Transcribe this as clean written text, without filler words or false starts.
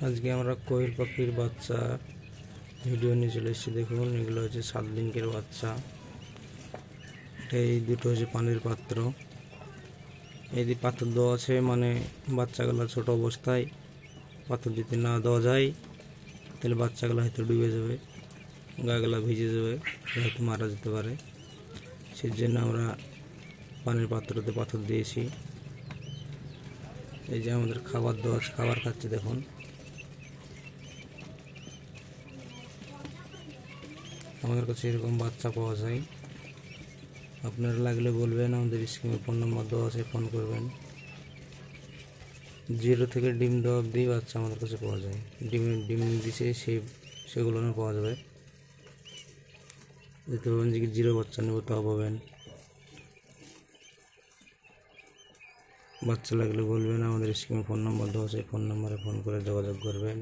আজকে আমরা কোয়েল পাখির বাচ্চা ভিডিও নিয়ে চলে এসেছি। দেখুন, এগুলো হচ্ছে সাদলিঙ্কের বাচ্চা। এই দুটো হচ্ছে পানির পাত্র। এই যে পাথর দেওয়া আছে, মানে বাচ্চাগুলো ছোট অবস্থায় পাথর যদি না দেওয়া যায় তাহলে বাচ্চাগুলো হয়তো ডুবে যাবে, গাগুলা ভিজে যাবে, হয়তো মারা যেতে পারে। সেই জন্য আমরা পানির পাত্রতে পাথর দিয়েছি। এই যে আমাদের খাবার দেওয়া আছে, খাবার খাচ্ছে দেখুন। আমাদের কাছে এরকম বাচ্চা পাওয়া যায়। আপনারা লাগলে বলবেন, আমাদের স্ক্রিনে ফোন নাম্বার দেওয়া আছে, ফোন করবেন। 0 থেকে ডিম দেওয়া অবধি বাচ্চা আমাদের কাছে পাওয়া যায়। ডিম দিছে সেগুলো পাওয়া যাবে। যদি ভাবেন যে 0 বাচ্চা নেব, তাও পাবেন। বাচ্চা লাগলে বলবেন, আমাদের স্ক্রিনে ফোন নাম্বার দেওয়া আছে, ফোন নাম্বারে ফোন করে যোগাযোগ করবেন।